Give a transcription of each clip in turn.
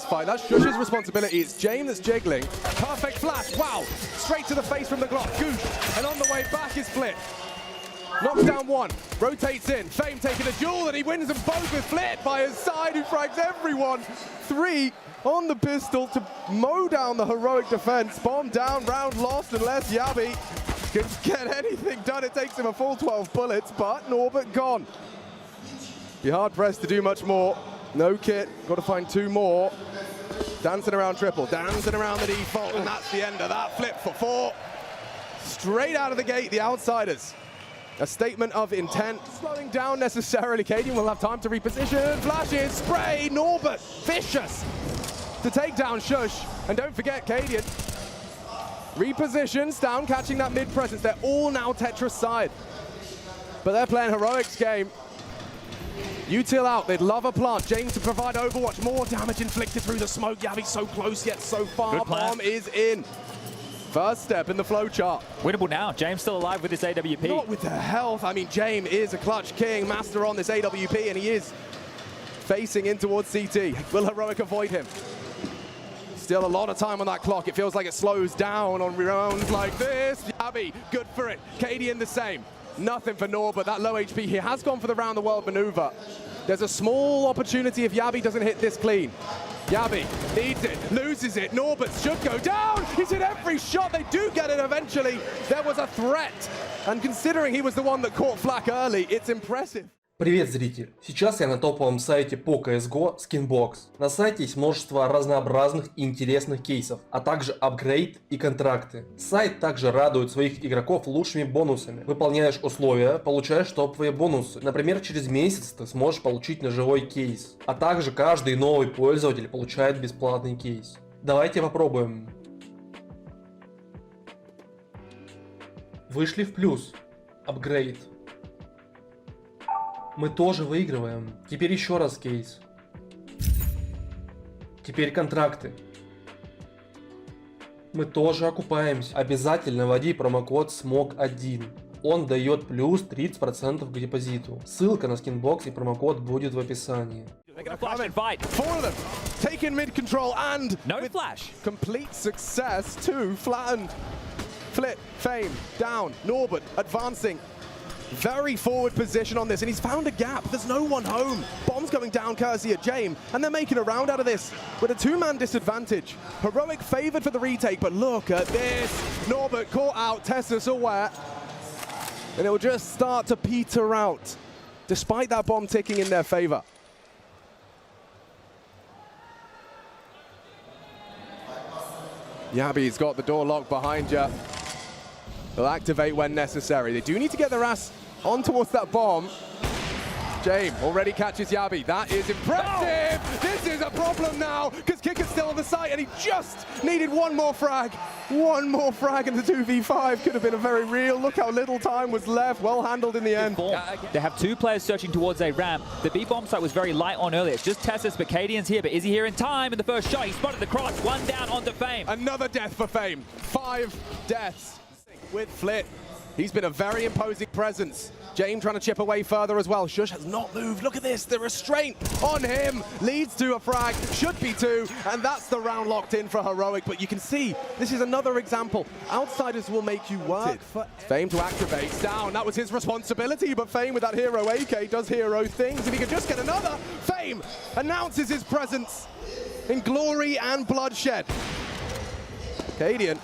fight. That's Shush's responsibility. It's James that's jiggling. Perfect flash. Wow. Straight to the face from the Glock. Goosh. And on the way back is Flit. Knocks down one. Rotates in. Fame taking a duel, and he wins them both with Flit by his side, who frags everyone. 3 on the pistol to mow down the heroic defense. Bomb down, round lost, unless Yabi can get anything done. It takes him a full 12 bullets, but Norbert gone. Be hard pressed to do much more. No kit, got to find 2 more. Dancing around triple, dancing around the default, and that's the end of that. Flip for 4. Straight out of the gate, the Outsiders. A statement of intent. Slowing down necessarily. Cadian will have time to reposition. Flashes, spray, Norbert, vicious to take down Shush. And don't forget, Cadian repositions down, catching that mid presence. They're all now Tetris side, but they're playing Heroic's game. Util out, they'd love a plant. James to provide Overwatch, more damage inflicted through the smoke. Yavi so close yet so far. Bomb is in. First step in the flowchart. Winnable now. James still alive with this AWP. Not with the health. I mean, James is a clutch king, master on this AWP, and he is facing in towards CT. Will Heroic avoid him? Still a lot of time on that clock. It feels like it slows down on rounds like this. Yabi, good for it. Cadian the same. Nothing for Norbert. That low HP. He has gone for the round the world maneuver. There's a small opportunity if Yabi doesn't hit this clean. Yabi needs it, loses it. Norbert should go down. He's hit every shot. They do get it eventually. There was a threat. And considering he was the one that caught flak early, it's impressive. Привет, зритель! Сейчас я на топовом сайте по CSGO Skinbox. На сайте есть множество разнообразных и интересных кейсов, а также апгрейд и контракты. Сайт также радует своих игроков лучшими бонусами. Выполняешь условия, получаешь топовые бонусы. Например, через месяц ты сможешь получить ножевой кейс. А также каждый новый пользователь получает бесплатный кейс. Давайте попробуем. Вышли в плюс. Апгрейд. Мы тоже выигрываем. Теперь еще раз кейс. Теперь контракты. Мы тоже окупаемся. Обязательно вводи промокод SMOG1. Он дает плюс 30% к депозиту. Ссылка на скинбокс и промокод будет в описании. Taking mid control and no flash. Complete success to flattened. Flit, Fame, down. Norbert advancing. Very forward position on this, and he's found a gap. There's no one home. Bomb's going down courtesy of James, and they're making a round out of this with a 2-man disadvantage. Heroic favored for the retake, but look at this. Norbert caught out, Tessa's aware, and it will just start to peter out, despite that bomb ticking in their favor. Yabi's got the door locked behind you. They'll activate when necessary. They do need to get their ass on towards that bomb. James already catches Yabi. That is impressive. Oh. This is a problem now because Kicker's still on the site and he just needed one more frag. One more frag and the 2v5 could have been a very real. Look how little time was left. Well handled in the end. They have 2 players searching towards a ramp. The B-bomb site was very light on earlier. It's just Tessus, but Cadian's here. But is he here in time? In the first shot, he spotted the cross. 1 down onto Fame. Another death for Fame. 5 deaths. With Flit. He's been a very imposing presence. James trying to chip away further as well. Shush has not moved. Look at this. The restraint on him leads to a frag. Should be 2. And that's the round locked in for Heroic. But you can see this is another example. Outsiders will make you work. Fame to activate. Down. That was his responsibility. But Fame with that hero AK does hero things. If he could just get another. Fame announces his presence in glory and bloodshed. Cadian.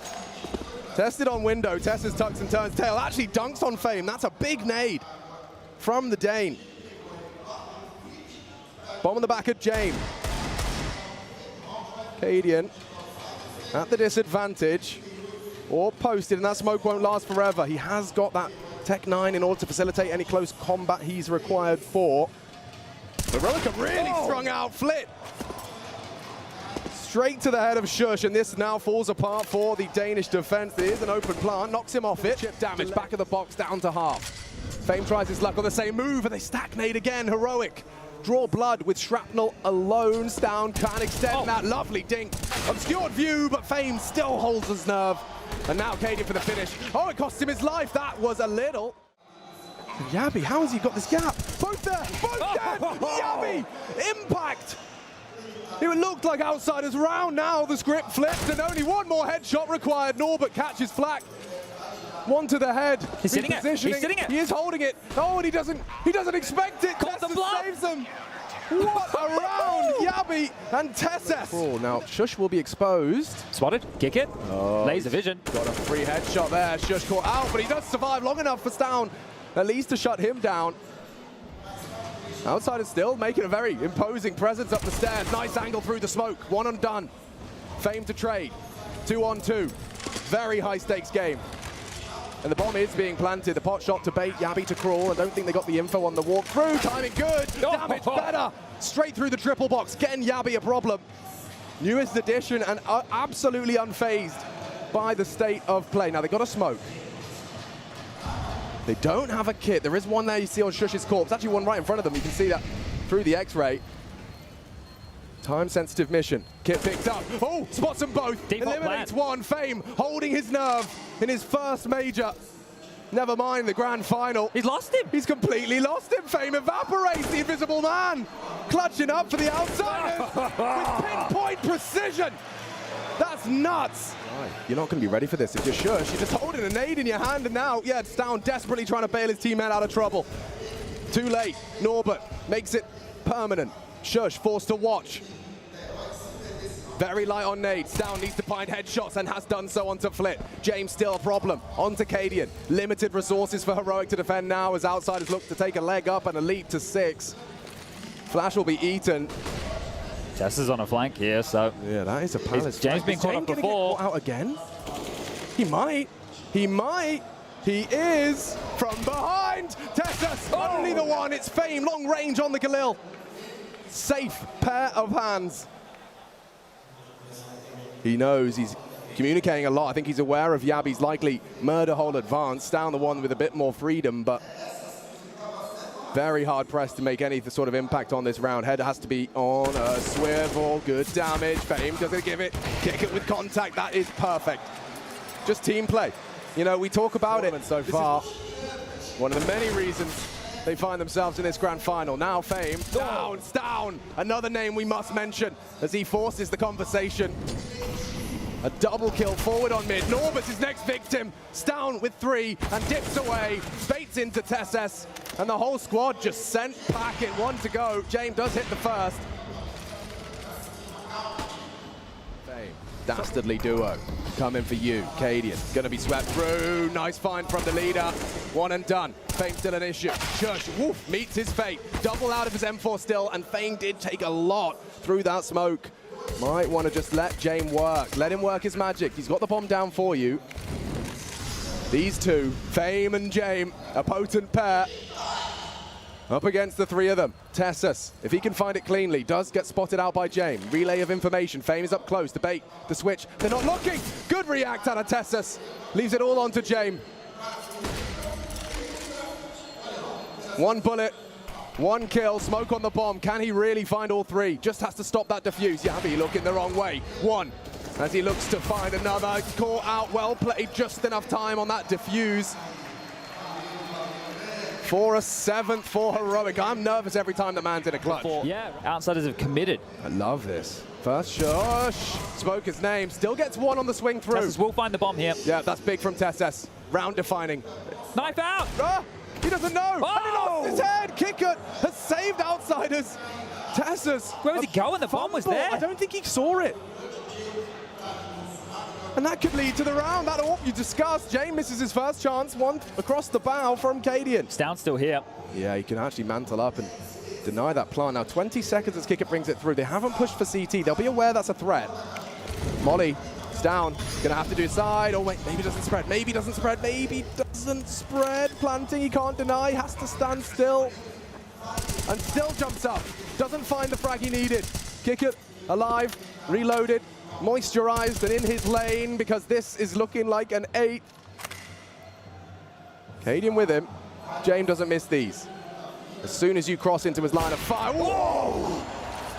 Tested on window, Tessa's tucks and turns tail, actually dunks on Fame. That's a big nade from the Dane. Bomb on the back of James. Cadian at the disadvantage, or posted, and that smoke won't last forever. He has got that Tech 9 in order to facilitate any close combat he's required for. The Relic really strung out Flit. Straight to the head of Shush, and this now falls apart for the Danish defense. There is an open plant, knocks him off it. Chip damage, back of the box, down to half. Fame tries his luck on the same move, and they stack nade again. Heroic draw blood with shrapnel alone. Down can extend that lovely dink. Obscured view, but Fame still holds his nerve. And now Cadian for the finish. Oh, it cost him his life. That was a little. Yabi, how has he got this gap? Both there, both dead. Yabi, impact. It looked like Outsiders round. Now the script flipped and only one more headshot required. Norbert catches flak. One to the head. He's sitting it. He's sitting it. He is holding it. Oh, and he doesn't expect it. Caught the Tessus bluff. saves him. What a round, Yabi and Tessus. Oh, now Shush will be exposed. Spotted. Kick it. Laser vision. Got a free headshot there. Shush caught out, but he does survive long enough for Stown at least to shut him down. Outsiders still making a very imposing presence up the stairs. Nice angle through the smoke. One undone. Fame to trade. 2-on-2. Very high stakes game. And the bomb is being planted. The pot shot to bait Yabi to crawl. I don't think they got the info on the walk through. Timing good. Damage better. Straight through the triple box. Getting Yabi a problem. Newest addition and absolutely unfazed by the state of play. Now they got a smoke. They don't have a kit. There is one there you see on Shush's corpse. Actually one right in front of them. You can see that through the X-ray. Time-sensitive mission. Kit picked up. Oh, spots them both. Default Eliminates plan. one. Fame holding his nerve in his first major. Never mind the grand final. He's lost him. He's completely lost him. Fame evaporates the invisible man. Clutching up for the Outsiders with pinpoint precision. That's nuts. Right. You're not going to be ready for this if you're Shush. You're just holding a nade in your hand and now, yeah, it's Down desperately trying to bail his teammate out of trouble. Too late. Norbert makes it permanent. Shush forced to watch. Very light on nades. Down needs to find headshots and has done so onto Flit. James still a problem. Onto Cadian. Limited resources for Heroic to defend now as Outsiders look to take a leg up and a leap to 6. Flash will be eaten. Tess is on a flank here, so Yeah, that is a palace. James been caught up before. Get caught out again? He might. He might. He is from behind. Tessus, only the one. It's Fame, long range on the Galil. Safe pair of hands. He knows he's communicating a lot. I think he's aware of Yabi's likely murder hole advance. Down the one with a bit more freedom, but very hard pressed to make any sort of impact on this round. Head has to be on a swivel. Good damage. Fame doesn't give it. Kick it with contact. That is perfect. Just team play. You know, we talk about it so far. One of the many reasons they find themselves in this grand final. Now Fame, down. Another name we must mention as he forces the conversation. A double kill forward on mid. Norbert is next victim. Stown with 3 and dips away. Baits into Tessus. And the whole squad just sent packing. 1 to go. James does hit the first. Fame. Dastardly duo. Coming for you. Cadian. Gonna be swept through. Nice find from the leader. 1 and done. Fame still an issue. Shush, woof, meets his fate. Double out of his M4 still, and Fame did take a lot through that smoke. Might want to just let James work. Let him work his magic. He's got the bomb down for you. These two, Fame and James, a potent pair. Up against the 3 of them. Tessus, if he can find it cleanly, does get spotted out by James. Relay of information. Fame is up close to bait the switch. They're not looking. Good react out of Tessus. Leaves it all on to James. 1 bullet, 1 kill, smoke on the bomb. Can he really find all 3? Just has to stop that defuse. Yabi looking the wrong way. 1 as he looks to find another. Caught out, well played, just enough time on that defuse. For a 7th for Heroic. I'm nervous every time the man's in a clutch. Yeah, Outsiders have committed. I love this. First Shush, spoke his name, still gets 1 on the swing through. Tessus will find the bomb here. Yeah, that's big from Tessus. Round defining. Knife out! He doesn't know. Oh! And he lost his head. Kicker has saved Outsiders. Tessus. Where was he going? The bomb was there. I don't think he saw it. And that could lead to the round. That AWP you discussed. James misses his first chance. 1 across the bow from Cadian. Stown still here. Yeah, he can actually mantle up and deny that plant. Now 20 seconds as Kicker brings it through. They haven't pushed for CT. They'll be aware that's a threat. Molly. Down, gonna have to do side. Oh wait, maybe doesn't spread, maybe doesn't spread, maybe doesn't spread. Planting, he can't deny, has to stand still. And still jumps up, doesn't find the frag he needed. Kick it, alive, reloaded, moisturized and in his lane because this is looking like an 8. Cadian with him, James doesn't miss these. As soon as you cross into his line of fire, whoa!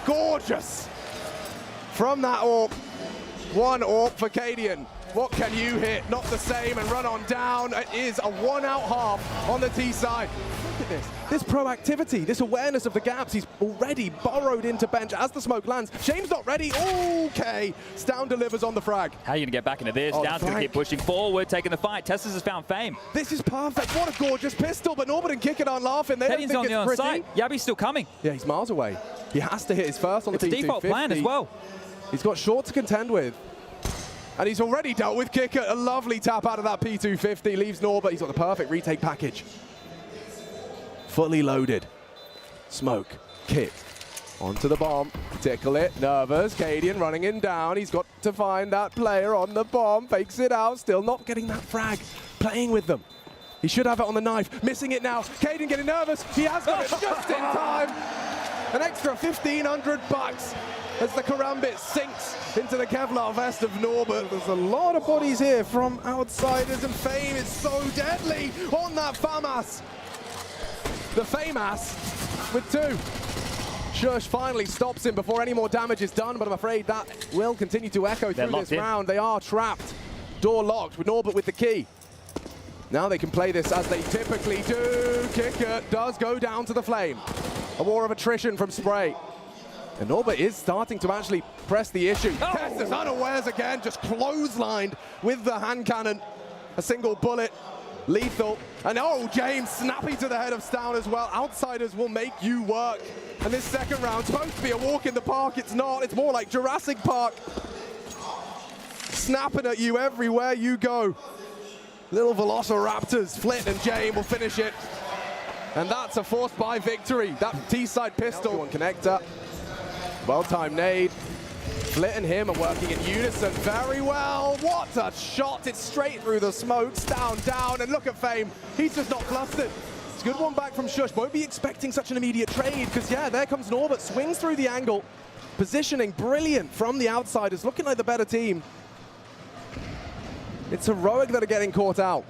Gorgeous! From that AWP. 1 AWP for Cadian. What can you hit? Not the same, and run on down. It is a one-out half on the T side. Look at this proactivity, this awareness of the gaps. He's already burrowed into bench as the smoke lands. James not ready. Okay, Stown delivers on the frag. How are you going to get back into this? Oh, Down's going to keep pushing forward, taking the fight. Tessus has found Fame. This is perfect. What a gorgeous pistol, but Norbert and Kickit aren't laughing. They don't Teddy's think on it's the other pretty. side. Yabi's still coming. Yeah, he's miles away. He has to hit his first on It's the a P250. default plan as well. He's got short to contend with. And he's already dealt with Kickit. A lovely tap out of that P250. Leaves Norbert. He's got the perfect retake package. Fully loaded. Smoke. Kit. Onto the bomb. Tickle it. Nervous. Cadian running him down. He's got to find that player on the bomb. Fakes it out. Still not getting that frag. Playing with them. He should have it on the knife. Missing it now. Cadian getting nervous. He has got it just in time. An extra 1,500 bucks as the Karambit sinks into the Kevlar vest of Norbert. There's a lot of bodies here from Outsiders, and Fame is so deadly on that FAMAS. The FAMAS with two. Shush finally stops him before any more damage is done, but I'm afraid that will continue to echo through this round. They are trapped. Door locked with Norbert with the key. Now they can play this as they typically do. Kicker does go down to the flame. A war of attrition from Spray. And Norbert is starting to actually press the issue. Tessus unawares again, just clotheslined with the hand cannon. A single bullet, lethal. And oh, James snappy to the head of Stown as well. Outsiders will make you work. And this second round, supposed to be a walk in the park, it's not. It's more like Jurassic Park. Snapping at you everywhere you go. Little Velociraptors, Flit and James will finish it. And that's a forced by victory. That T-side pistol on connector. Well-timed nade. Flit and him are working in unison very well. What a shot. It's straight through the smoke. Down, and look at Fame. He's just not flustered. It's a good one back from Shush. Won't be expecting such an immediate trade because, yeah, there comes Norbert. Swings through the angle. Positioning brilliant from the Outsiders. Looking like the better team. It's Heroic that are getting caught out.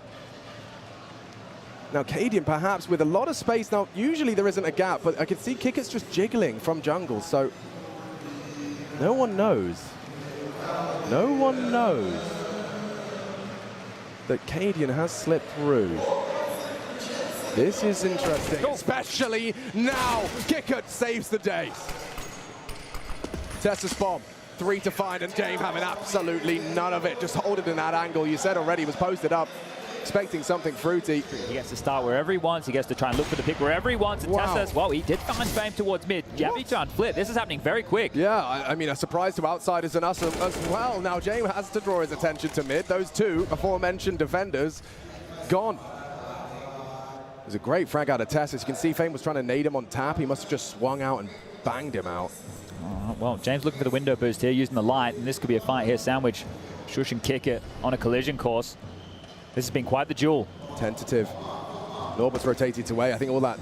Now, Cadian perhaps with a lot of space. Now, usually there isn't a gap, but I can see Kickit's just jiggling from jungle, so no one knows. No one knows that Cadian has slipped through. This is interesting, especially now. Kickit saves the day. Tessus bomb. 3 to find, and James having absolutely none of it. Just hold it in that angle. You said already was posted up, expecting something fruity. He gets to start wherever he wants. He gets to try and look for the pick wherever he wants. And Tessus, well, he did find Fame towards mid. Yabi trying to flip. This is happening very quick. Yeah, I mean, a surprise to Outsiders and us as well. Now, James has to draw his attention to mid. Those two aforementioned defenders gone. It was a great frag out of Tessus. You can see Fame was trying to nade him on tap. He must have just swung out and banged him out. Well, James looking for the window boost here, using the light, and this could be a fight here. Sandwich, Shush and Kickit on a collision course. This has been quite the duel. Tentative. Norbert's rotated away. I think all that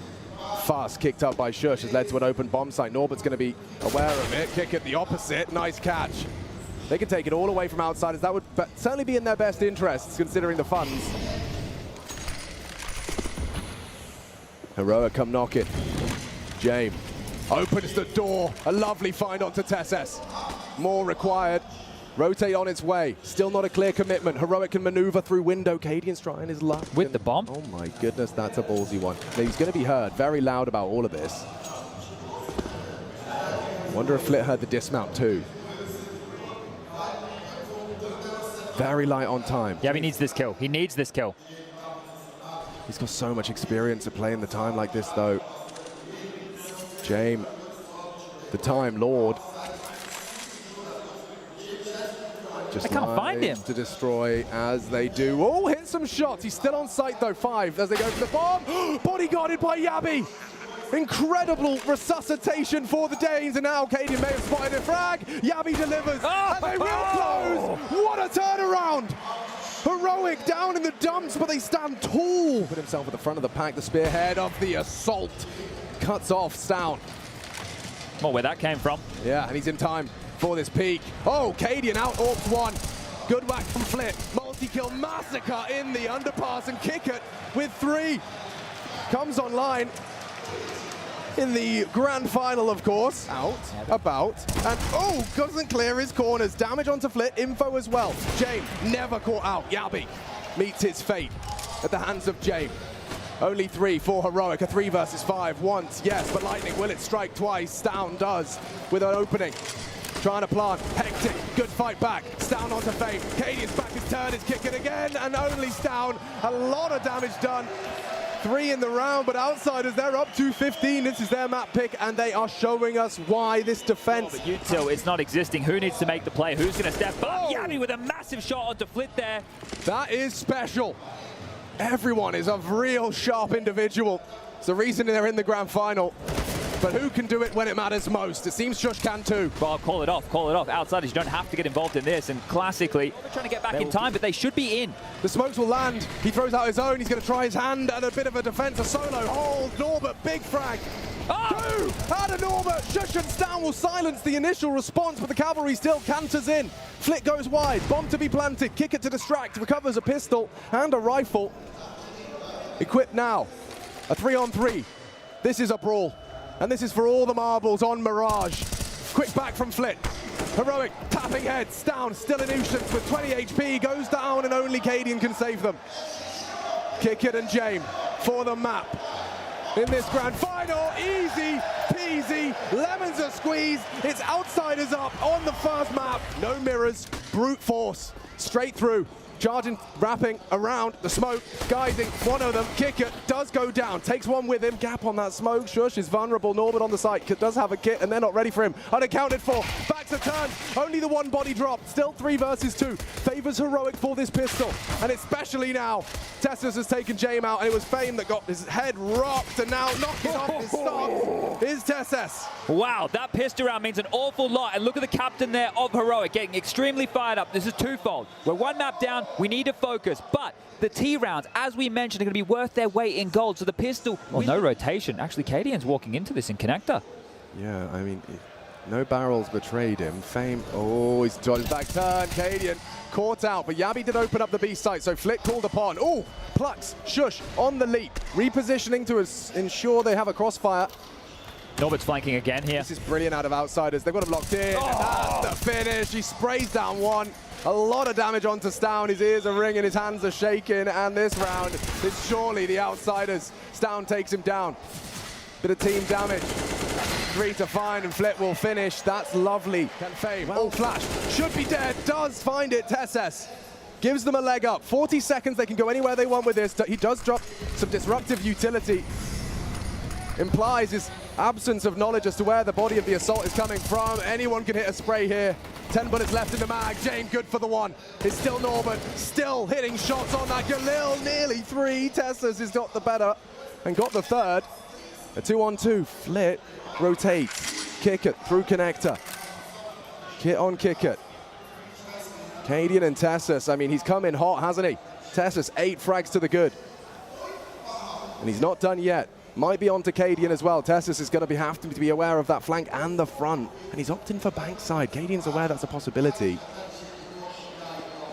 fuss kicked up by Shush has led to an open bomb site. Norbert's going to be aware of it. Kickit the opposite. Nice catch. They can take it all away from Outsiders. That would certainly be in their best interests, considering the funds. Heroic come knock it. James opens the door. A lovely find onto Tessus. More required. Rotate on its way. Still not a clear commitment. Heroic can maneuver through window. Cadian's trying his luck. With the bomb? Oh my goodness, that's a ballsy one. Now, he's going to be heard very loud about all of this. Wonder if Flit heard the dismount too. Very light on time. Yeah, he needs this kill. He needs this kill. He's got so much experience at playing the time like this though. James, the Time Lord. Just I can't find him. To destroy as they do. Oh, hit some shots. He's still on site though. 5 as they go for the bomb. Bodyguarded by Yabi. Incredible resuscitation for the Danes, and now Cadian may have spotted a frag. Yabi delivers, and they will close. What a turnaround! Heroic down in the dumps, but they stand tall. Put himself at the front of the pack, the spearhead of the assault. Cuts off Stown. Well, where that came from. Yeah, and he's in time for this peak. Oh, Cadian out orcs 1. Good whack from Flit. Multi-kill massacre in the underpass, and Kickit with 3. Comes online. in the grand final, of course. Out, about, and oh, doesn't clear his corners. Damage onto Flit, info as well. James never caught out. Yabi meets his fate at the hands of James. Only 3 for Heroic, a 3 versus 5 once, yes, but Lightning, will it strike twice? Stown does with an opening. Trying to plant, hectic, good fight back. Stown onto Fame, Cadian's back his turn, is kicking again, and only Stown. A lot of damage done. 3 in the round, but Outsiders, they're up to 15. This is their map pick, and they are showing us why this defense. But Util, it's not existing. Who needs to make the play? Who's going to step up? Yabi with a massive shot onto Flit there. That is special. Everyone is a real sharp individual. It's the reason they're in the grand final. But who can do it when it matters most? It seems Shush can too. Well, call it off, call it off. Outsiders, you don't have to get involved in this. And classically, they're trying to get back in time, but they should be in. The smokes will land. He throws out his own. He's going to try his hand at a bit of a defense. A solo hold. Norbert, big frag. Oh! 2 out of Norbert. Shush and Stown will silence the initial response, but the cavalry still canters in. Flit goes wide. Bomb to be planted. Kick it to distract. Recovers a pistol and a rifle. Equipped now. A 3-on-3. This is a brawl. And this is for all the marbles on Mirage. Quick back from Flit. Heroic tapping heads. Down, still in nuisance with 20 HP. Goes down and only Cadian can save them. Kick it and James for the map. In this grand final, easy peasy, lemons are squeezed. It's Outsiders up on the first map. No mirrors, brute force, straight through. Charging, wrapping around the smoke, guiding one of them. Kick it, does go down, takes one with him. Gap on that smoke. Shush is vulnerable. Norbert on the side, does have a kit, and they're not ready for him. Unaccounted for. Back to turn. Only the one body drop. Still 3 versus 2. Favors Heroic for this pistol, and especially now. Tessus has taken James out, and it was Fame that got his head rocked, and now knocking off his stocks is Tessus. Wow, that pistol round means an awful lot. And look at the captain there of Heroic getting extremely fired up. This is twofold. We're one map down. We need to focus, but the T rounds, as we mentioned, are going to be worth their weight in gold. So the pistol, well, no rotation. Actually, Cadian's walking into this in connector. Yeah, I mean, no barrels betrayed him. Fame, oh, he's dodged back turn. Cadian caught out, but Yabi did open up the B site, so Flit called upon. Oh, plucks, Shush on the leap. Repositioning to ensure they have a crossfire. Norbert's flanking again here. This is brilliant out of Outsiders. They've got him locked in. And that's the finish. He sprays down one. A lot of damage onto Stown. His ears are ringing, his hands are shaking, and this round is surely the Outsiders. Stown takes him down. Bit of team damage. 3 to find, and Flit will finish. That's lovely. Can Fame, oh, flash. Should be dead. Does find it. Tessus gives them a leg up. 40 seconds. They can go anywhere they want with this. He does drop some disruptive utility. Implies his absence of knowledge as to where the body of the assault is coming from. Anyone can hit a spray here. 10 bullets left in the mag. James good for the one. It's still Norbert, still hitting shots on that. Galil nearly 3. Tessus has got the better and got the third. A 2-on-2. Flit rotates. Kick it through connector. Kit on kick it. Cadian and Tessus. I mean, he's come in hot, hasn't he? Tessus 8 frags to the good. And he's not done yet. Might be on to Cadian as well. Tessus is going to have to be aware of that flank and the front. And he's opting for bankside. Cadian's aware that's a possibility.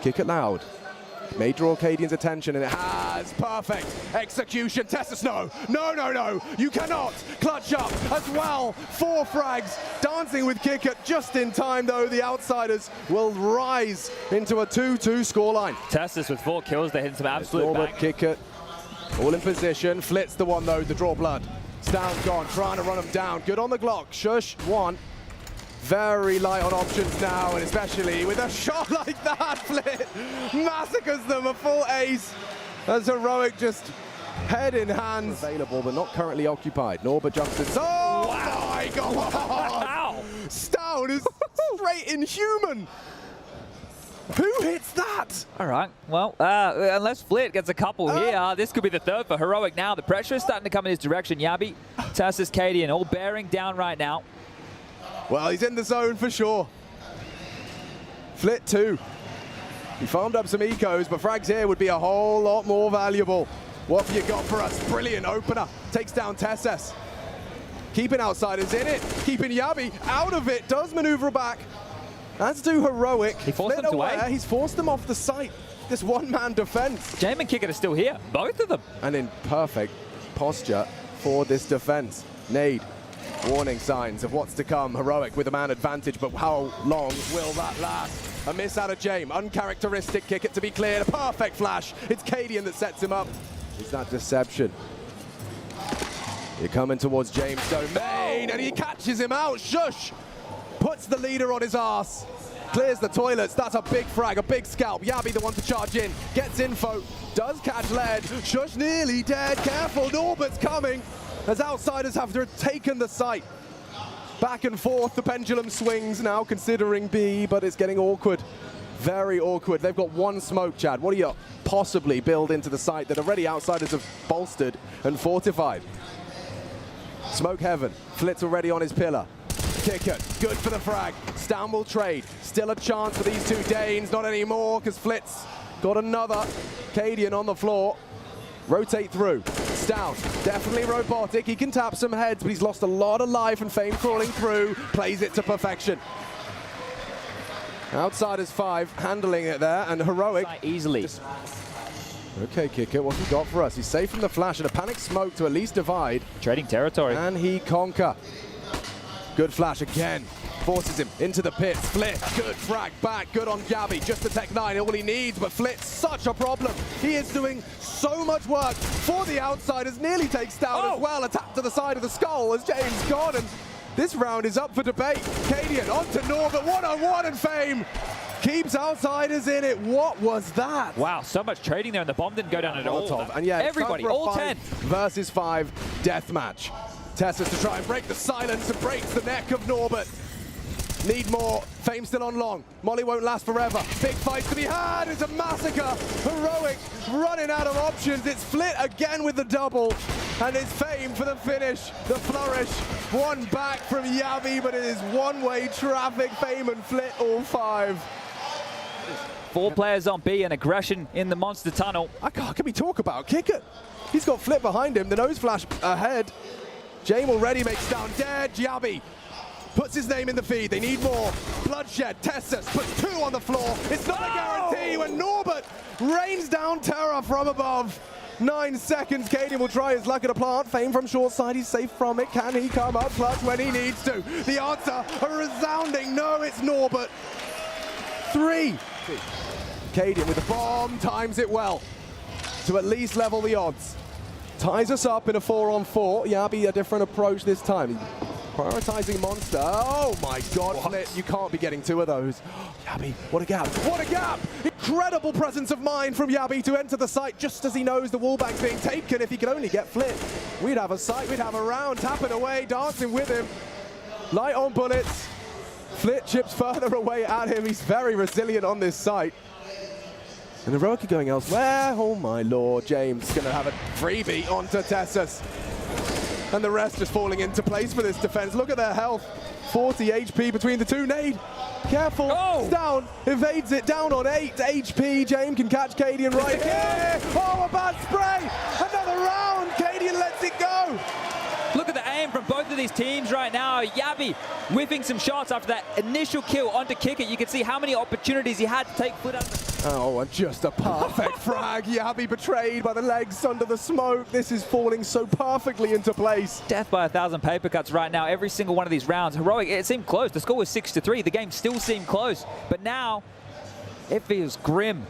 Kick it loud. May draw Cadian's attention, and it has. Perfect execution. Tessus, no. No, no, no. You cannot clutch up as well. 4 frags. Dancing with kick it just in time, though. The Outsiders will rise into a 2-2 scoreline. Tessus with 4 kills. They're hitting some absolute bang. Kick it. All in position. Flit's the one, though, to draw blood. Stown's gone, trying to run him down. Good on the Glock. Shush, 1. Very light on options now, and especially with a shot like that, Flit massacres them. A full ace. As Heroic just head in hands. Available, but not currently occupied. Norbert jumps in. Oh, wow. My God. Stown is straight inhuman. Who hits that? All right, well, unless Flit gets a couple here, this could be the third for Heroic now. The pressure is starting to come in his direction. Yabi, Tessus, Cadian, all bearing down right now. Well, he's in the zone for sure. Flit too. He farmed up some ecos, but frags here would be a whole lot more valuable. What have you got for us? Brilliant opener. Takes down Tessus. Keeping Outsiders in it. Keeping Yabi out of it. Does maneuver back. That's too Heroic. He forced them away. He's forced them off the site. This one-man defense. Jamin and Kickett are still here, both of them. And in perfect posture, for this defense. Nade, warning signs of what's to come. Heroic with a man advantage, but how long will that last? A miss out of James, uncharacteristic kick it to be cleared, a perfect flash. It's Cadian that sets him up. Is that deception? You're coming towards James' domain, and he catches him out. Shush puts the leader on his ass. Clears the toilets. That's a big frag, a big scalp. Yabi the one to charge in. Gets info. Does catch lead. Shush nearly dead. Careful, Norbert's coming. As Outsiders have taken the site. Back and forth, the pendulum swings now, considering B, but it's getting awkward. Very awkward. They've got one smoke, Chad. What do you possibly build into the site that already Outsiders have bolstered and fortified? Smoke heaven. Flitz already on his pillar. Kick it. Good for the frag. Stan will trade. Still a chance for these two Danes. Not anymore, because Flitz got another. Cadian on the floor. Rotate through. Stout, definitely robotic. He can tap some heads, but he's lost a lot of life, and Fame crawling through. Plays it to perfection. Outsiders 5, handling it there, and Heroic. Easily. Okay, kick it. What's he got for us? He's safe from the flash and a panic smoke to at least divide. Trading territory. And he conquer. Good flash again. Forces him into the pits. Flitz, good frag back. Good on Gabby. Just the Tech 9, all he needs. But Flitz, such a problem. He is doing so much work for the Outsiders. Nearly takes down as well. A tap to the side of the skull as James gone. And this round is up for debate. Cadian onto Norbert. One-on-one and Fame. Keeps Outsiders in it. What was that? Wow, so much trading there, and the bomb didn't go down at all. And yeah, everybody, all 10 versus 5 deathmatch. Tessus to try and break the silence and breaks the neck of Norbert. Need more. Fame still on long. Molly won't last forever. Big fights to be had. It's a massacre. Heroic running out of options. It's Flit again with the double. And it's Fame for the finish. The flourish. One back from Yavi, but it is one-way traffic. Fame and Flit all 5. 4 players on B and aggression in the monster tunnel. Can we talk about kick it? He's got Flit behind him. The nose flash ahead. Jame already makes down dead. Yabi puts his name in the feed. They need more. Bloodshed. Tessus puts 2 on the floor. It's not a guarantee when Norbert rains down terror from above. 9 seconds. Cadian will try his luck at a plant. Fame from short side. He's safe from it. Can he come up clutch when he needs to? The answer, a resounding no. It's Norbert. 3. Cadian with the bomb. Times it well to at least level the odds. Ties us up in a 4-on-4. Yabi, a different approach this time. Prioritizing Monster. Oh my God, Flit, you can't be getting 2 of those. Yabi, what a gap. What a gap! Incredible presence of mind from Yabi to enter the site just as he knows the wallbank's being taken. If he could only get Flit, we'd have a sight, we'd have a round. Tapping away, dancing with him. Light on bullets. Flit chips further away at him. He's very resilient on this site. And Heroic going elsewhere. Oh my Lord, James going to have a freebie onto Tessus. And the rest just falling into place for this defense. Look at their health. 40 HP between the 2. Nade, careful. It's down, evades it, down on 8 HP. James can catch Cadian right here. Oh, a bad spray. Another round. Cadian lets it go. Look at the aim from both of these teams right now. Yabi whiffing some shots after that initial kill onto kick it. You can see how many opportunities he had to take Flit out of the... Oh, and just a perfect frag. Yabi betrayed by the legs under the smoke. This is falling so perfectly into place. Death by 1,000 paper cuts right now. Every single one of these rounds. Heroic, it seemed close. The score was 6-3. The game still seemed close. But now, it feels grim.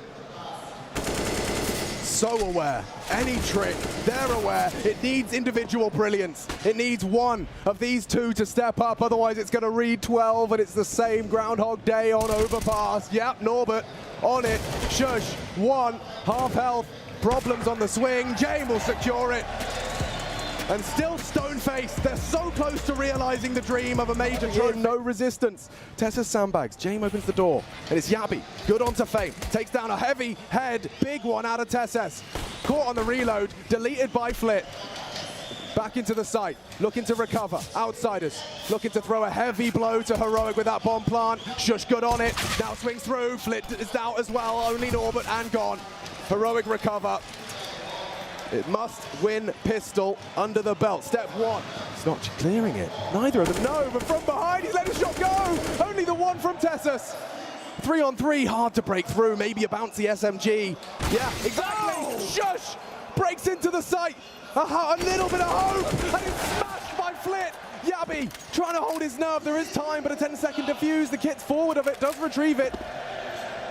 So aware. Any trick, they're aware. It needs individual brilliance. It needs one of these 2 to step up. Otherwise, it's going to read 12, and it's the same Groundhog Day on overpass. Yep, Norbert on it. Shush, 1, half health. Problems on the swing. Jame will secure it. And still stone-faced. They're so close to realizing the dream of a major trophy. No resistance. Tessa sandbags. Jame opens the door. And it's Yabi. Good onto Fame. Takes down a heavy head. Big one out of Tessus. Caught on the reload. Deleted by Flit. Back into the site. Looking to recover. Outsiders. Looking to throw a heavy blow to Heroic with that bomb plant. Shush good on it. Now swings through. Flit is out as well. Only Norbert and gone. Heroic recover. It must win pistol under the belt. Step 1. It's not clearing it. Neither of them know, but from behind, he's let his shot go. Only the one from Tessus. 3-on-3, hard to break through. Maybe a bouncy SMG. Yeah, exactly. Shush! Breaks into the site. A little bit of hope. Yabi trying to hold his nerve. There is time, but a 10-second defuse. The kit's forward of it, does retrieve it.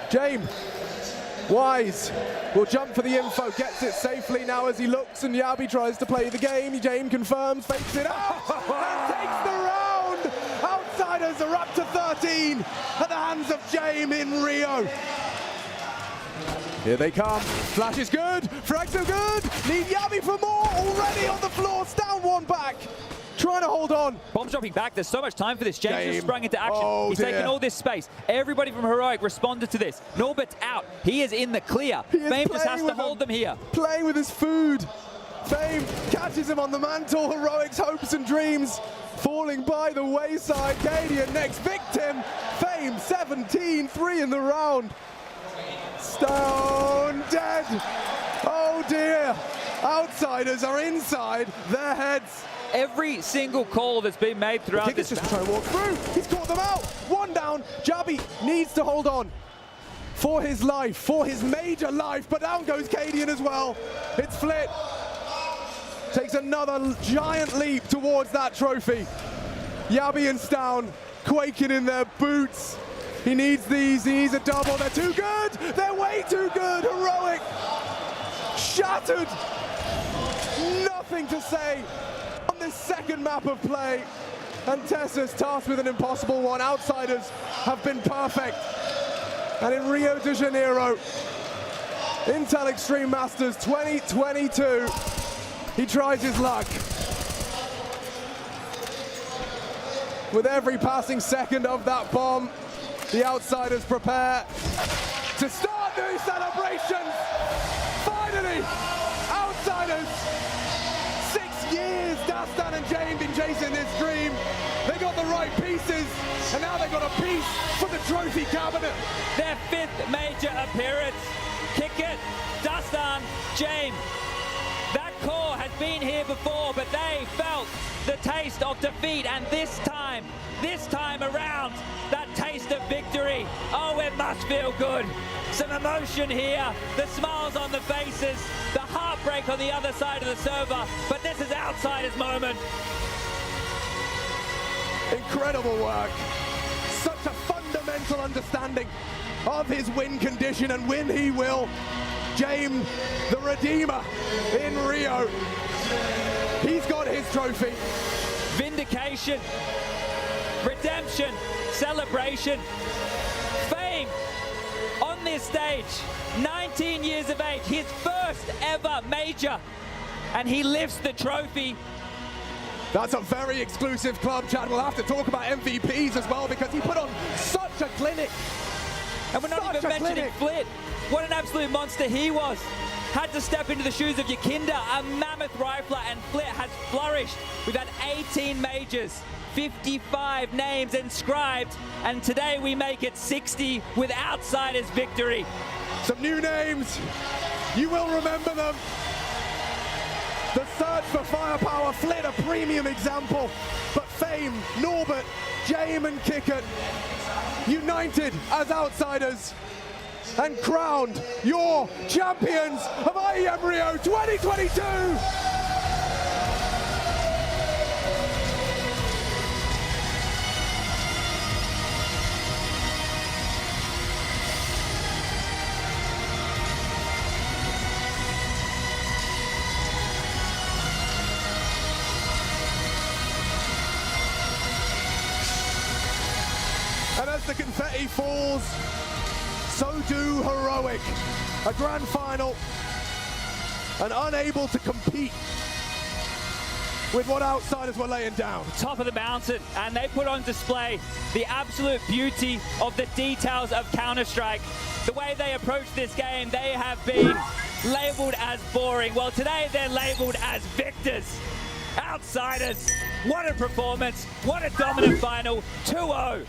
James, wise, will jump for the info, gets it safely now as he looks, and Yabi tries to play the game. James confirms, fakes it out, and takes the round. Outsiders are up to 13 at the hands of James in Rio. Here they come. Flash is good. Frags are good. Need Yabi for more. Already on the floor. Down one back. Trying to hold on. Bombs dropping back. There's so much time for this. James just sprung into action. Oh, He's dear. taken all this space. Everybody from Heroic responded to this. Norbert's out. He is in the clear. Fame just has to hold them here. Playing with his food. Fame catches him on the mantle. Heroic's hopes and dreams falling by the wayside. Cadian next victim. Fame 17-3 in the round. Stone dead. Oh dear. Outsiders are inside their heads. Every single call that's been made throughout this just trying to walk through. He's caught them out. One down. Jabi needs to hold on for his life, for his major life. But down goes Cadian as well. It's Flit. Takes another giant leap towards that trophy. Yabi and Stown quaking in their boots. He needs these. He needs a double. They're too good. They're way too good. Heroic. Shattered. Nothing to say on this second map of play. And Tessa's tasked with an impossible one. Outsiders have been perfect. And in Rio de Janeiro, Intel Extreme Masters 2022, he tries his luck. With every passing second of that bomb, the Outsiders prepare to start new celebrations. Finally, Outsiders. 6 years, Dastan and James been chasing this dream. They got the right pieces, and now they got a piece for the trophy cabinet. Their 5th major appearance. Kick it, Dastan, James. That core has been here before, but they felt the taste of defeat, and this time around, that taste of victory. Oh, it must feel good. Some emotion here, the smiles on the faces, the heartbreak on the other side of the server, but this is Outsiders' moment. Incredible work. Such a fundamental understanding of his win condition, and win he will. James, the Redeemer in Rio. He's got his trophy. Vindication, redemption, celebration, fame on this stage. 19 years of age, his first ever major, and he lifts the trophy. That's a very exclusive club, Chad. We'll have to talk about MVPs as well, because he put on such a clinic. And we're not even mentioning Flit. What an absolute monster he was. Had to step into the shoes of Yakinda, a mammoth rifler, and Flit has flourished. We've had 18 majors, 55 names inscribed, and today we make it 60 with Outsiders victory. Some new names. You will remember them. The search for firepower, Flit a premium example, but Fame, Norbert, James and Kickert united as Outsiders and crowned your champions of IEM Rio 2022. And as the confetti falls, so do Heroic. A grand final, and unable to compete with what Outsiders were laying down. Top of the mountain, and they put on display the absolute beauty of the details of Counter-Strike. The way they approach this game, they have been labeled as boring. Well, today they're labeled as victors. Outsiders, what a performance, what a dominant final, 2-0.